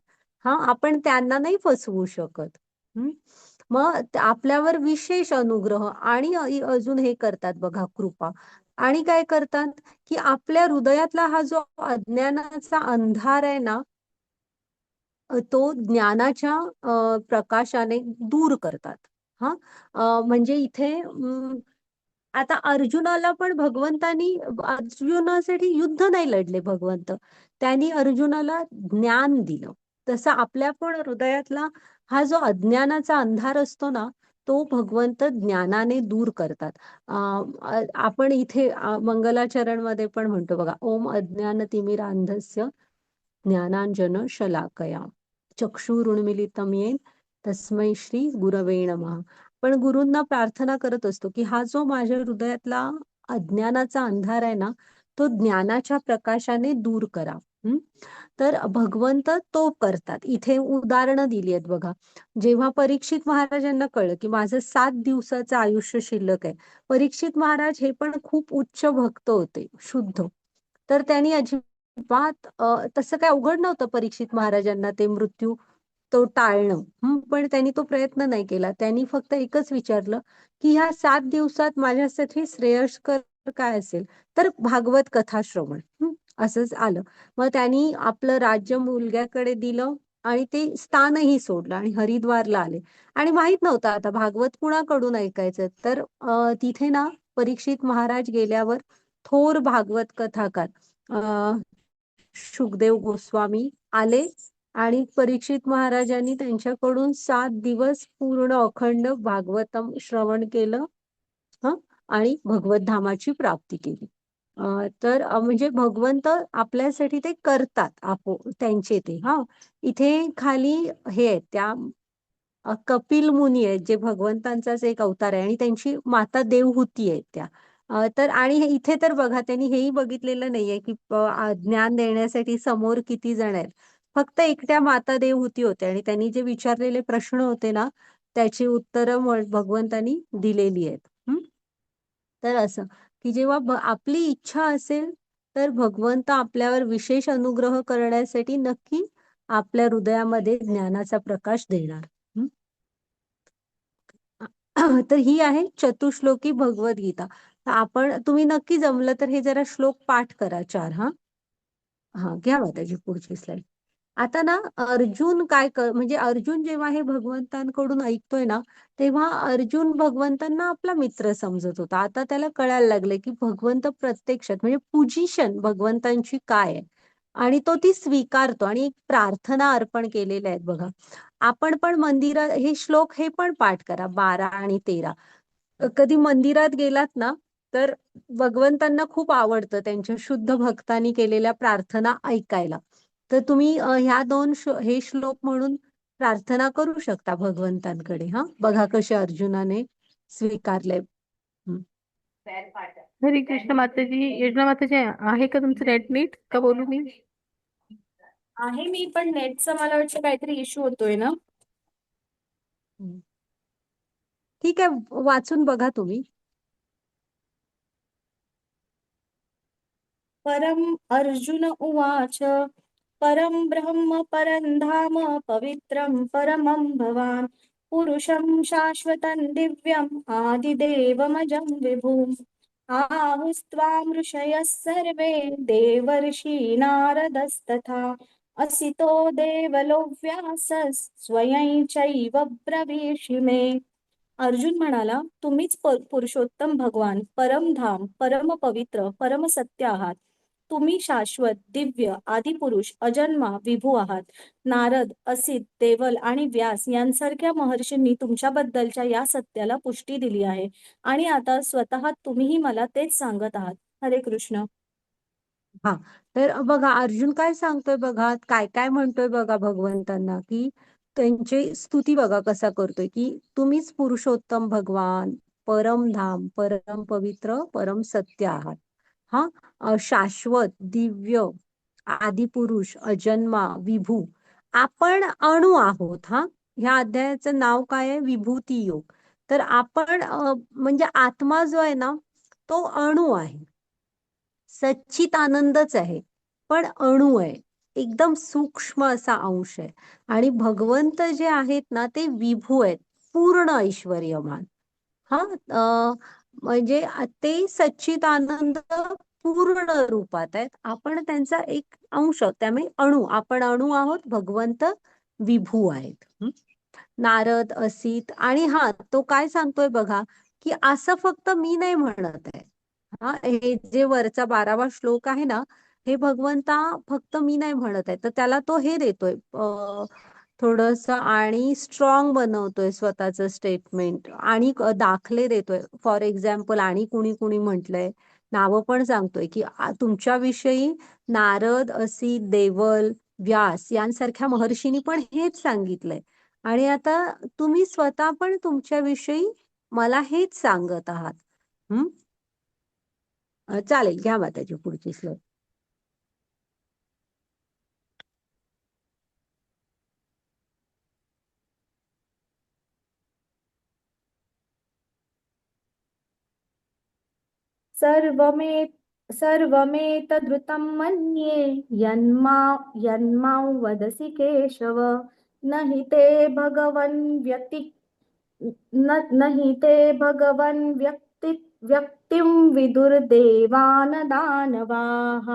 हा, आपण त्यांना नाही फसवू शकत. हम्म. मग आपल्यावर विशेष अनुग्रह आणि अजून हे करतात बघा, कृपा. आणि काय करतात की आपल्या हृदयातला हा जो अज्ञानाचा अंधार आहे ना, तो ज्ञानाच्या प्रकाशाने दूर करतात. हा, म्हणजे इथे आता अर्जुनाला पण भगवंतानी, अर्जुनासाठी युद्ध नाही लढले भगवंत, त्यांनी अर्जुनाला ज्ञान दिलं. तसं आपल्या पण हृदयातला हा जो अज्ञानाचा अंधार असतो ना, तो भगवंत ज्ञानाने दूर करतात. आपण इथे मंगलाचरण मध्ये पण म्हणतो बघा, ओम अज्ञानतिमिरांधस्य ज्ञानांजन शलाकया चक्षुरुन्मिलितं येन तस्मै श्री गुरवे नमः. पण गुरूंना प्रार्थना करत असतो की हा जो माझ्या हृदयातला अज्ञानाचा अंधार आहे ना, तो ज्ञानाच्या प्रकाशाने दूर करा. तर भगवंत तो करतात. इथे उदाहरणं दिली आहेत बघा. जेव्हा परीक्षित महाराजांना कळलं की माझं 7 दिवसाचं आयुष्य शिल्लक आहे. परीक्षित महाराज हे पण खूप उच्च भक्त होते, शुद्ध. तर त्यांनी अजिबात तसं काय अवघड नव्हतं परीक्षित महाराजांना ते मृत्यू तो टाळणं. पण त्यांनी तो प्रयत्न नाही केला. त्यांनी फक्त एकच विचारलं की ह्या 7 दिवसात माझ्यासाठी श्रेयस्कर काय असेल, तर भागवत कथा श्रवण. असंच आलं. मग त्यांनी आपलं राज्य मुलग्याकडे दिलं आणि ते स्थानही सोडलं आणि हरिद्वारला आले. आणि माहित नव्हतं आता भागवत कुणाकडून ऐकायचं. तर तिथे ना परीक्षित महाराज गेल्यावर थोर भागवत कथाकार शुकदेव गोस्वामी आले आणि परीक्षित महाराजांनी त्यांच्याकडून 7 दिवस पूर्ण अखंड भागवतम श्रवण केलं. आणि भगवत धामाची प्राप्ती केली. तर म्हणजे भगवंत आपल्यासाठी ते करतात त्यांचे ते. इथे खाली हे आहेत त्या कपिल मुनी आहेत, जे भगवंतांचाच एक अवतार आहे आणि त्यांची माता देवहूती आहेत त्या. तर आणि इथे तर बघा, त्यांनी हेही बघितलेलं नाहीये की ज्ञान देण्यासाठी समोर किती जण आहेत. फक्त एकट्या माता देवहूती होत्या आणि त्यांनी जे विचारलेले प्रश्न होते ना, त्याची उत्तरं भगवंतांनी दिलेली आहेत. तर असं की जेव्हा आपली इच्छा असेल, तर भगवंत आपल्यावर विशेष अनुग्रह करण्यासाठी नक्की आपल्या हृदयामध्ये ज्ञानाचा प्रकाश देणार. तर ही आहे चतुश्लोकी भगवद्गीता. तुम्ही नक्की जमलं तर हे जरा श्लोक पाठ करा 4. हा घ्या त्याची पुढची स्लाइड. आता ना अर्जुन म्हणजे अर्जुन जेव्हा हे भगवंतांकडून ऐकतोय ना, तेव्हा अर्जुन भगवंतांना आपला मित्र समजत होता. आता त्याला कळायला लागले की भगवंत प्रत्यक्षात म्हणजे पोझिशन भगवंतांची काय आहे आणि तो ती स्वीकारतो आणि एक प्रार्थना अर्पण केलेल्या आहेत बघा. आपण पण मंदिरात हे श्लोक हे पण पाठ करा 12 आणि 13. कधी मंदिरात गेलात ना, तर भगवंतांना खूप आवडतं त्यांच्या शुद्ध भक्तांनी केलेल्या प्रार्थना ऐकायला. तर तुम्ही ह्या हे श्लोक म्हणून प्रार्थना करू शकता भगवंतांकडे. हा बघा कसे अर्जुनाने स्वीकारले. हं. हरे कृष्ण माताजी. योजना माताजी, आहे का तुमचं नेट नीट का बोलू मी? आहे मी, पण नेटचा मला वाटतं काहीतरी इश्यू होतोय ना. हं. ठीक आहे, वाचून बघा तुम्ही. परम अर्जुन उवाच परम ब्रह्म परं धाम पवित्रं परमं भवान् पुरुषं शाश्वतं दिव्यम् आदिदेवमजं विभुम् आहुस्त्वां ऋषयः सर्वे देवर्षि नारदस्तथा असितो देवलो व्यासः स्वयं चैव ब्रवीषि मे. अर्जुन म्हणाला, तुम्हीच पुरुषोत्तम भगवान, परमधाम, परम पवित्र, परम सत्य आहात. तुम्ही शाश्वत, दिव्य, आदिपुरुष, अजन्मा, विभू आहात. नारद, असित, देवल आणि व्यास यांसारख्या महर्षींनी तुमच्याबद्दलच्या या सत्याला पुष्टी दिली आहे आणि आता स्वतः तुम्हीही मला तेच सांगत आहात. हरे कृष्ण. हा, तर बघा अर्जुन काय सांगतोय बघा, काय काय म्हणतोय बघा भगवंतांना, की त्यांची स्तुती बघा कसा करतोय, की तुम्हीच पुरुषोत्तम भगवान, परमधाम, परम पवित्र, परम सत्य आहात. हा, शाश्वत, दिव्य, आदिपुरुष, अजन्मा, विभू. आपण अणु आहोत. हा, ह्या अध्यायाचं नाव काय आहे? विभूती योग. तर आपण म्हणजे आत्मा जो आहे ना, तो अणु आहे. सच्चित आनंदच आहे, पण अणु आहे. एकदम सूक्ष्म असा अंश आहे. आणि भगवंत जे आहेत ना, ते विभू आहेत, पूर्ण ऐश्वर्यमान. हा, म्हणजे ते सच्चित आनंद पूर्ण रूपात आहेत. आपण त्यांचा एक अंश, त्यामुळे अणु, आपण अणु आहोत, भगवंत विभू आहेत. नारद, असित आणि हा, तो काय सांगतोय बघा, की असं फक्त मी नाही म्हणत आहे. हा, हे जे वरचा 12वा श्लोक आहे ना, हे भगवंता फक्त मी नाही म्हणत आहे, तर त्याला तो हे देतोय थोडस आणि स्ट्रॉंग बनवतोय स्वतःचं स्टेटमेंट आणि दाखले देतोय. फॉर एक्झाम्पल, आणि कुणी कुणी म्हटलंय, नावं पण सांगतोय, की तुमच्याविषयी नारद, असित, देवल, व्यास यांसारख्या महर्षींनी पण हेच सांगितलंय. आणि आता तुम्ही स्वतः पण तुमच्याविषयी मला हेच सांगत आहात. चालेल, घ्या माताजी पुढची स्लाईड. सर्वमेतद्रुतं मन्ये यन्मां वदसि केशव न हि ते भगवन् न हि ते भगवन् व्यक्तिं विदुर्देवान दानवाः.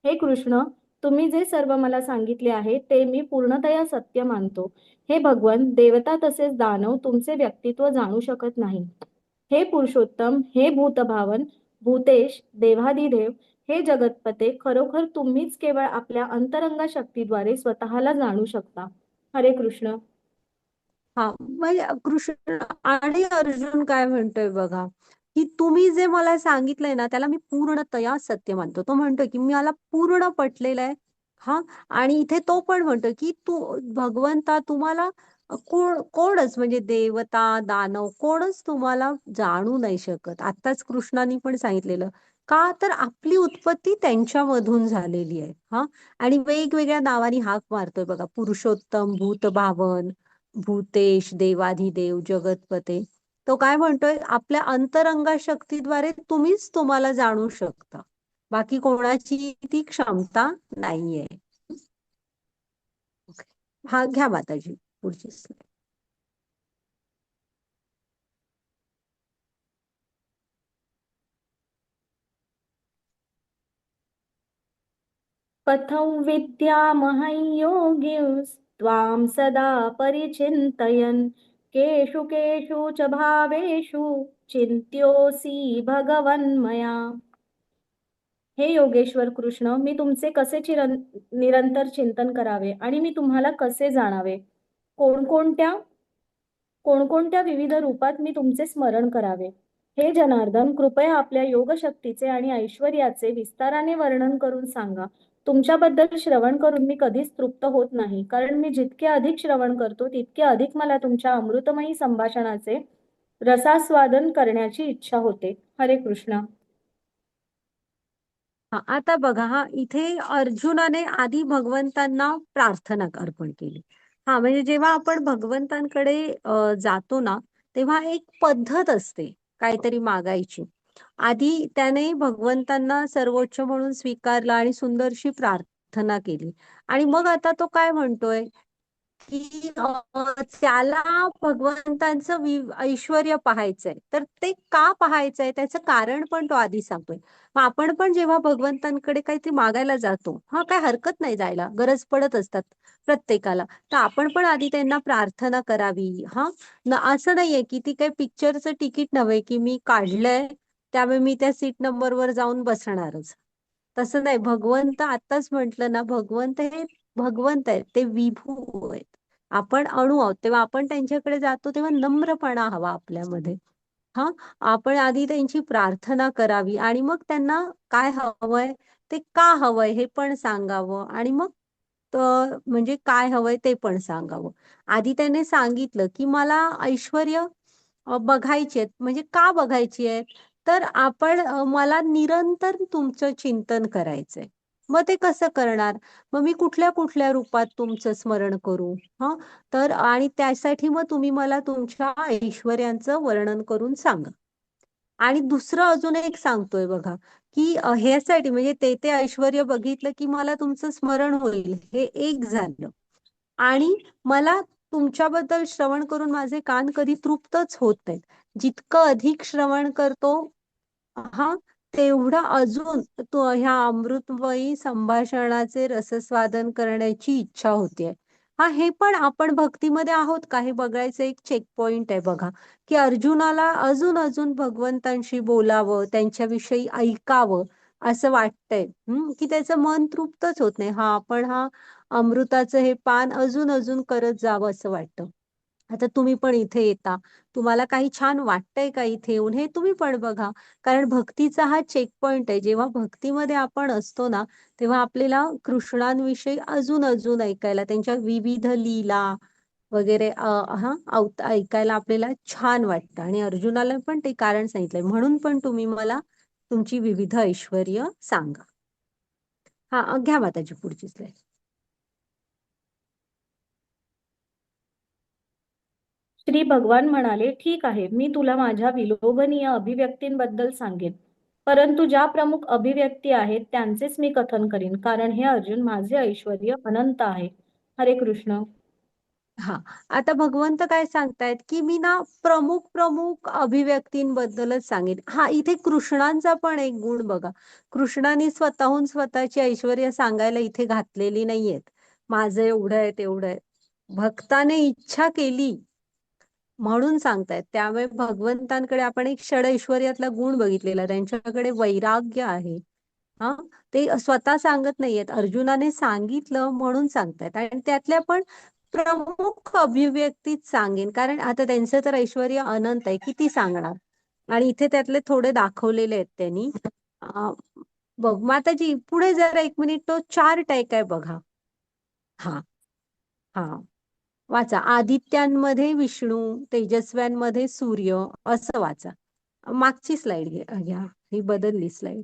हे कृष्ण, तुम्ही जे सर्व मला सांगितले आहे ते मी पूर्णतया सत्य मानतो. हे भगवन, देवता तसेच दानव तुमचे व्यक्तित्व जाणू शकत नाही. हे पुरुषोत्तम, हे भूतभावन, भूतेश, देवाधिदेव, हे जगतपते, खरोखर तुम्हीच केवळ आपल्या अंतरंग शक्तीद्वारे स्वतःला जाणू शकता. हरे कृष्ण. हा, म्हणजे कृष्ण आणि अर्जुन काय म्हणतोय बघा, की तुम्ही जे मला सांगितलंय ना, त्याला मी पूर्णतया सत्य मानतो. तो म्हणतोय की मला पूर्ण पटलेलं आहे. हा, आणि इथे तो पण म्हणतोय की तू भगवंता, तुम्हाला कोणच म्हणजे देवता, दानव कोणच तुम्हाला जाणू नाही शकत. आताच कृष्णाने पण सांगितलेलं, का तर आपली उत्पत्ती त्यांच्यामधून झालेली आहे. हा, आणि वेगवेगळ्या नावानी हाक मारतोय बघा, पुरुषोत्तम, भूतभावन, भूतेश, देवाधिदेव, जगतपते. तो काय म्हणतोय, आपल्या अंतरंगा शक्तीद्वारे तुम्हीच तुम्हाला जाणू शकता, बाकी कोणाची ती क्षमता नाहीये. हा, घ्या माताजी पुढची slide. कथं विद्यामहं योगिस्त्वां सदा परिचिन्तयन् केषु केषु च भावेषु चिन्त्योऽसि भगवन्मया। हे योगेश्वर कृष्ण, मी तुमचे कसे निरंतर चिंतन करावे आणि मी तुम्हाला कसे जाणावे? कोणकोणत्या कोणकोणत्या विविध रूपात मी तुमचे स्मरण करावे? हे जनार्दन, कृपया आपल्या योगशक्तीचे आणि ऐश्वर्याचे विस्ताराने वर्णन करून सांगा. तुमच्याबद्दल श्रवण करून मी कधीच तृप्त होत नाही, कारण मी जितके अधिक श्रवण करतो तितके अधिक मला तुमच्या अमृतमयी संभाषणाचे रसास्वादन करण्याची इच्छा होते. हरे कृष्ण. आता बघा इथे अर्जुनाने आधी भगवंतांना प्रार्थना अर्पण केली. म्हणजे जेव्हा आपण भगवंतांकडे जातो ना, तेव्हा एक पद्धत असते काहीतरी मागायची. आधी त्याने भगवंतांना सर्वोच्च म्हणून स्वीकारला आणि सुंदरशी प्रार्थना केली. आणि मग आता तो काय म्हणतोय की त्याला भगवंतांचं ऐश्वर्य पाहायचंय. तर ते का पाहायचंय त्याचं कारण पण तो आधी सांगतोय. मग आपण पण जेव्हा भगवंतांकडे काहीतरी मागायला जातो, काय हरकत नाही, जायला गरज पडत असतात प्रत्येकाला, तर आपण पण आधी त्यांना प्रार्थना करावी. असं नाहीये की ती काही पिक्चरचं तिकीट नव्हे की मी काढलंय त्यामुळे मी त्या सीट नंबरवर जाऊन बसणारच. तसं नाही. भगवंत आताच म्हंटल ना, भगवंत हे भगवंत आहेत, ते विभू आहेत. आपण अणू आहोत. तेव्हा आपण त्यांच्याकडे जातो तेव्हा नम्रपणा हवा आपल्यामध्ये. हा आपण आधी त्यांची प्रार्थना करावी आणि मग त्यांना काय हवंय ते का हवंय हे पण सांगावं. आणि मग म्हणजे काय हवंय ते पण सांगावं. आधी त्याने सांगितलं की मला ऐश्वर्य बघायची आहेत. म्हणजे का बघायची आहेत? तर मला निरंतर तुमचं चिंतन करायचंय. मग ते कसं करणार? मग मी कुठल्या कुठल्या रूपात तुमचं स्मरण करू? तर आणि त्यासाठी मग तुम्ही मला तुमच्या ऐश्वर्यांचं वर्णन करून सांगा. आणि दुसरं अजून एक सांगतोय बघा, की ह्यासाठी म्हणजे ते ऐश्वर्य बघितलं की मला तुमचं स्मरण होईल, हे एक झालं. आणि मला तुमच्याबद्दल श्रवण करून माझे कान कधी तृप्तच होत नाहीत. जितकं अधिक श्रवण करतो तेवढं अजून तो ह्या अमृतमयी संभाषणाचे रसस्वादन करण्याची इच्छा होतीये. हे पण आपण भक्तीमध्ये आहोत का हे बघायचं एक चेक पॉइंट आहे बघा, की अर्जुनाला अजून अजून भगवंतांशी बोलावं, त्यांच्याविषयी ऐकावं असं वाटतंय. की त्याचं मन तृप्तच होत नाही. आपण अमृताचं हे पान अजून अजून करत जावं असं वाटतं. आता तुम्ही पण इथे येता, तुम्हाला काही छान वाटतंय का इथे येऊन, हे तुम्ही पण बघा. कारण भक्तीचा हा चेक पॉइंट आहे. जेव्हा भक्तीमध्ये आपण असतो ना, तेव्हा आपल्याला कृष्णांविषयी अजून अजून ऐकायला, त्यांच्या विविध लीला वगैरे ऐकायला आपल्याला छान वाटतं. आणि अर्जुनाला पण ते कारण सांगितलंय, म्हणून पण तुम्ही मला तुमची विविध ऐश्वर्य सांगा. घ्या माताजी पुढची स्लाईड. श्री भगवान म्हणाले, ठीक आहे, मी तुला माझ्या विलोभनीय अभिव्यक्तींबद्दल सांगेन. परंतु ज्या प्रमुख अभिव्यक्ती आहेत त्यांचेच मी कथन करीन, कारण हे अर्जुन माझे ऐश्वर्य अनंत आहे. हरे कृष्ण. आता भगवंत काय सांगतायत की मी ना प्रमुख प्रमुख अभिव्यक्तींबद्दलच सांगेन. इथे कृष्णांचा पण एक गुण बघा. कृष्णाने स्वतःहून स्वतःची ऐश्वर्य सांगायला इथे घातलेली नाहीयेत. माझं एवढं आहे तेवढं आहे. भक्ताने इच्छा केली म्हणून सांगतायत. त्यामुळे भगवंतांकडे आपण एक षडऐश्वर्यातला गुण बघितलेला, त्यांच्याकडे वैराग्य आहे. ते स्वतः सांगत नाहीयेत, अर्जुनाने सांगितलं म्हणून सांगतायत. आणि त्यातल्या पण प्रमुख अभिव्यक्तीत सांगेन, कारण आता त्यांचं तर ऐश्वर्य अनंत आहे, किती सांगणार. आणि इथे त्यातले थोडे दाखवलेले आहेत त्यांनी. बघ माताजी पुढे जरा एक मिनिट, तो चार्ट आहे काय बघा. हा हा वाचा. आदित्यांमध्ये विष्णू, तेजस्व्यांमध्ये सूर्य, असं वाचा. मागची स्लाइड घ्या, ही बदलली स्लाइड.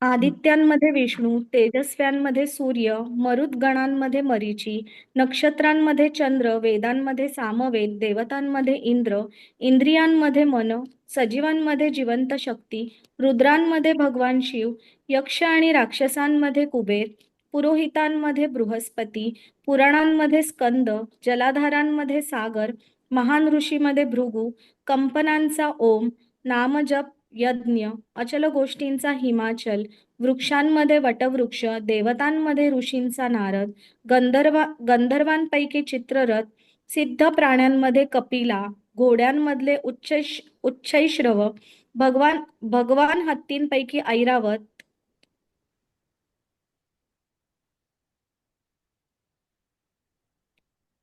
आदित्यांमध्ये विष्णू, तेजस्व्यांमध्ये सूर्य, मरुद्गणांमध्ये मरीची, नक्षत्रांमध्ये चंद्र, वेदांमध्ये सामवेद, देवतांमध्ये इंद्र, इंद्रियांमध्ये मन, सजीवांमध्ये जिवंत शक्ती, रुद्रांमध्ये भगवान शिव, यक्ष आणि राक्षसांमध्ये कुबेर, पुरोहितांमध्ये बृहस्पती, पुराणांमध्ये स्कंद, जलाधारांमध्ये सागर, महान ऋषीमध्ये भृगू, कंपनांचा ओम, नामजप यज्ञ, अचल गोष्टींचा हिमाचल, वृक्षांमध्ये वटवृक्ष, देवतांमध्ये ऋषींचा नारद, गंधर्वांपैकी चित्ररथ, सिद्ध प्राण्यांमध्ये कपिला, घोड्यांमधले उच्छैश्रव, भगवान भगवान हत्तींपैकी ऐरावत,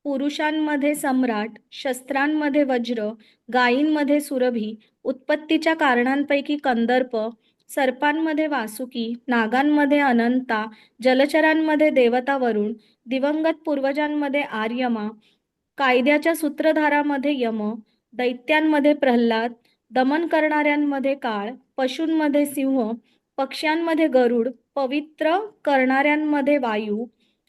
पुरुषांमध्ये सम्राट, शस्त्रांमध्ये वज्र, गायींमध्ये सुरभी, उत्पत्तीच्या कारणांपैकी कंदर्प, सर्पांमध्ये वासुकी, नागांमध्ये अनंता, जलचरांमध्ये देवता वरुण, दिवंगत पूर्वजांमध्ये आर्यमा, कायद्याच्या सूत्रधारामध्ये यम, दैत्यांमध्ये प्रल्हाद, दमन करणाऱ्यांमध्ये काळ, पशूंमध्ये सिंह, पक्ष्यांमध्ये गरुड, पवित्र करणाऱ्यांमध्ये वायू,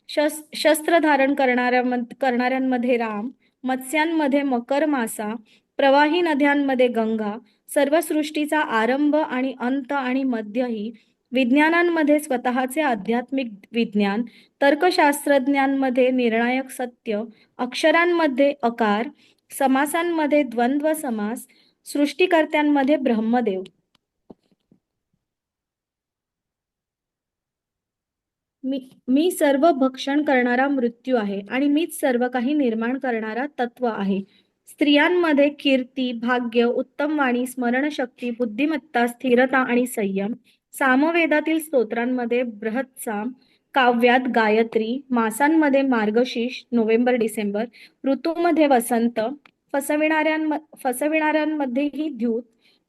शस्त्र धारण करणाऱ्यांमध्ये राम, मत्स्यांमध्ये मकर मासा, प्रवाही नद्यांमध्ये गंगा, सर्व सृष्टीचा आरंभ आणि अंत आणि मध्यही, विज्ञानांमध्ये स्वतःचे आध्यात्मिक विज्ञान, तर्कशास्त्रज्ञांमध्ये निर्णायक सत्य, अक्षरांमध्ये अकार, समासांमध्ये द्वंद्व समास, सृष्टीकर्त्यांमध्ये ब्रह्मदेव. मी सर्व भक्षण करणारा मृत्यू आहे आणि मीच सर्व काही निर्माण करणारा तत्व आहे. स्त्रियांमध्ये कीर्ती, भाग्य, उत्तम वाणी, स्मरणशक्ती, बुद्धिमत्ता, स्थिरता आणि संयम, सामवेदातील स्तोत्रांमध्ये बृहत्साम, काव्यात गायत्री, मासांमध्ये मार्गशीर्ष नोव्हेंबर डिसेंबर, ऋतूमध्ये वसंत, फसविणाऱ्यांमध्येही द्यूत,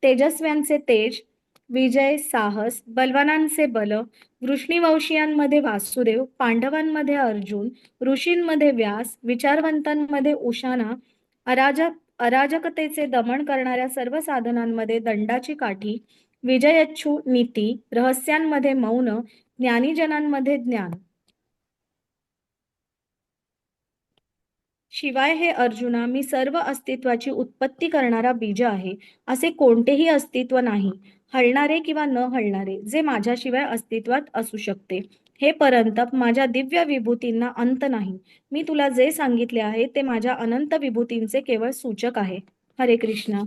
तेजस्व्यांचे तेज, विजय, साहस, बलवानांचे बल, वृष्णीवंशीयांमध्ये वासुदेव, पांडवांमध्ये अर्जुन, ऋषींमध्ये व्यास, विचारवंतांमध्ये उशाना, अराजकतेचे दमन करणाऱ्या सर्व साधनांमध्ये दंडाची काठी, विजयच्छू नीती, रहस्यांमध्ये मौन, ज्ञानीजनांमध्ये ज्ञान. शिवाय हे अर्जुना, मी सर्व अस्तित्वाची उत्पत्ती करणारा बीज आहे. असे कोणतेही अस्तित्व नाही, हलणारे किंवा न हलणारे, जे माझ्याशिवाय अस्तित्वात असू शकते. हे परंतप, माझ्या दिव्य विभूतींना अंत नाही. मी तुला जे सांगितले आहे ते माझ्या अनंत विभूतींचे केवळ सूचक आहे. हरे कृष्ण.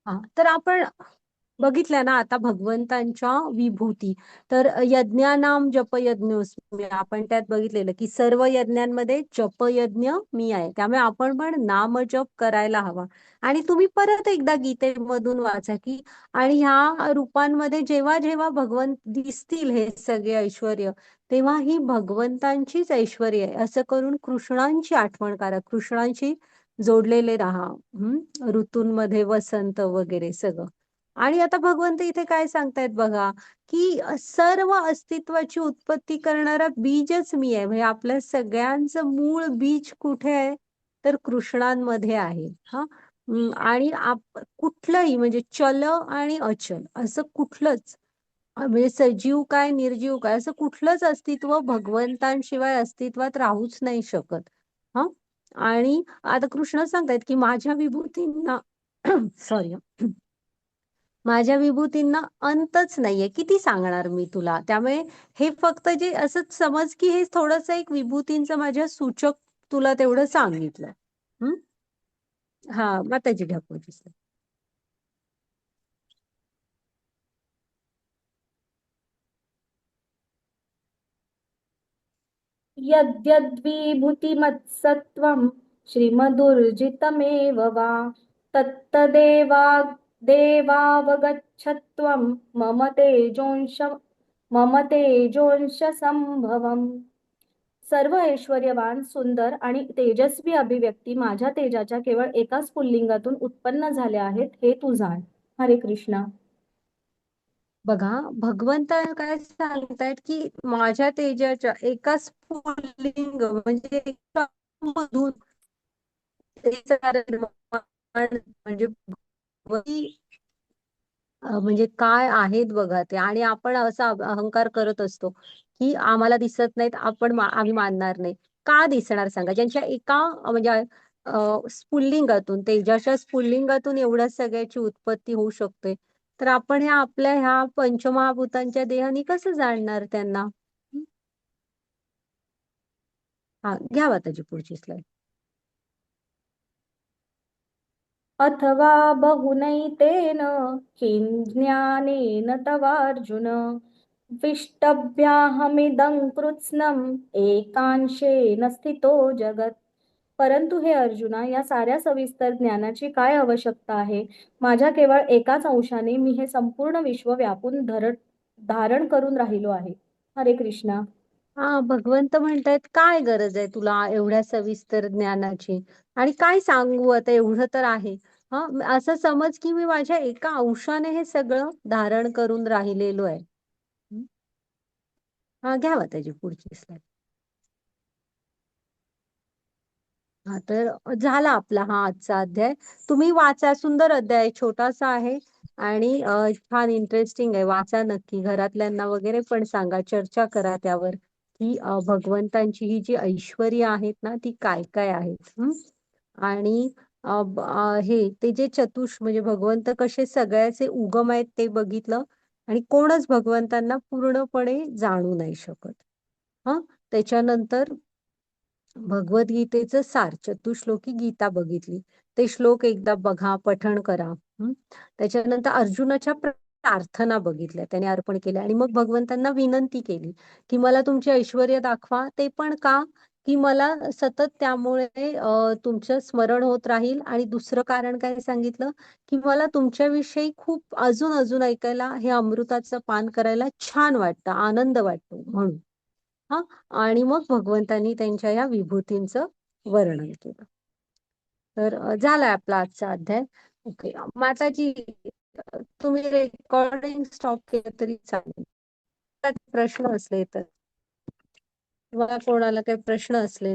हा, तर आपण बघितल्या ना आता भगवंतांच्या विभूती. तर यज्ञानाम जपयज्ञोस्मी, आपण त्यात बघितलेलं की सर्व यज्ञांमध्ये जपयज्ञ मी आहे. त्यामुळे आपण पण नामजप करायला हवा. आणि तुम्ही परत एकदा गीतेमधून वाचा की, आणि ह्या रूपांमध्ये जेव्हा जेव्हा भगवंत दिसतील हे सगळे ऐश्वर्य, तेव्हा ही भगवंतांचीच ऐश्वर्य आहे असं करून कृष्णांची आठवण करा, कृष्णांशी जोडलेले राहा. ऋतूंमध्ये वसंत वगैरे सगळं. आणि आता भगवंत इथे काय सांगतायत बघा, की सर्व अस्तित्वाची उत्पत्ती करणारा बीजच मी आहे. म्हणजे आपल्या सगळ्यांचं मूळ बीज कुठे आहे, तर कृष्णांमध्ये आहे. हा, आणि कुठलंही म्हणजे चल आणि अचल असं कुठलंच, म्हणजे सजीव काय निर्जीव काय असं कुठलंच अस्तित्व भगवंतांशिवाय अस्तित्वात राहूच नाही शकत. हा, आणि आता कृष्ण सांगतायत की माझ्या विभूतींना सॉरी, माझ्या विभूतींना अंतच नाहीये, किती सांगणार मी तुला. त्यामुळे हे फक्त जे असं समज की हे थोडस एक विभूतींचं माझ्या सूचक तुला तेवढं सांगितलं. हम्म. हा, माताजी घ्या पुढची slide. यद्यद्विभूतिमत्सत्त्वं श्रीमदुर्जितमेव वा तत्तदेवावगच्छत्वं मम तेजोंश संभवम्. सर्व ऐश्वर्यवान, सुंदर आणि तेजस्वी अभिव्यक्ती माझ्या तेजाच्या केवळ एकाच पुल्लिंगातून उत्पन्न झाल्या आहेत, हे तू जाण. हरे कृष्ण. बघा, भगवंत काय सांगतायत की माझ्या तेजाच्या एकाच स्फुल्लिंग म्हणजे एका मधून तेजाचं निर्माण म्हणजे म्हणजे काय आहेत बघा ते. आणि आपण असा अहंकार करत असतो की आम्हाला दिसत नाहीत, आम्ही मानणार नाही. का दिसणार सांगा, ज्यांच्या एका म्हणजे स्फुल्लिंगातून, तेजाच्या स्फुल्लिंगातून एवढ्या सगळ्याची उत्पत्ती होऊ शकते, तर आपण ह्या आपल्या ह्या पंचमहाभूतांच्या देहाने कसं जाणणार त्यांना. हा, घ्या त्याची पुढची स्लाइड. अथवा बहुनैतेन किं ज्ञानेन तवार्जुन विष्टभ्याहमिदं कृत्स्नम् एकांशेन स्थितो जगत्. परंतु हे अर्जुना, या साऱ्या सविस्तर ज्ञानाची काय आवश्यकता आहे? माझ्या केवळ एकाच अंशाने मी हे संपूर्ण विश्व व्यापून धारण करून राहिलो आहे. हरे कृष्णा. हा, भगवंत म्हणतायत काय गरज आहे तुला एवढ्या सविस्तर ज्ञानाची, आणि काय सांगू आता, एवढं तर आहे. हा, असं समज की मी माझ्या एका अंशाने हे सगळं धारण करून राहिलेलो आहे. हं? हा, घ्यावा त्याची पुढची स्लाइड. हा, तर झाला आपला हा आजचा अध्याय. तुम्ही वाचा, सुंदर अध्याय आहे, छोटासा आहे आणि छान इंटरेस्टिंग आहे. वाचा नक्की, घरातल्यांना वगैरे पण सांगा, चर्चा करा त्यावर की भगवंतांची ही जी ऐश्वर्य आहेत ना, ती काय काय आहेत. आणि हे ते जे म्हणजे भगवंत कसे सगळ्याचे उगम आहेत ते बघितलं, आणि कोणच भगवंतांना पूर्णपणे जाणू नाही शकत. हा, त्याच्यानंतर भगवद्गीतेचं सार, चतुश्लोकी गीता बघितली. ते श्लोक एकदा बघा, पठण करा. त्याच्यानंतर अर्जुनाच्या प्रार्थना बघितल्या, त्याने अर्पण केल्या, आणि मग भगवंतांना विनंती केली की मला तुमचे ऐश्वर्य दाखवा. ते पण का, की मला सतत त्यामुळे तुमचं स्मरण होत राहील. आणि दुसरं कारण काय सांगितलं, की मला तुमच्याविषयी खूप अजून अजून ऐकायला, हे अमृताचं पान करायला छान वाटतं, आनंद वाटतो म्हणून. हा, आणि मग भगवंतांनी त्यांच्या या विभूतींचं वर्णन केलं. तर झालाय आपला आजचा अध्याय. ओके माताजी, तुम्ही रेकॉर्डिंग स्टॉप केलं तरी चालेल. प्रश्न असले तर, किंवा कोणाला काही प्रश्न असले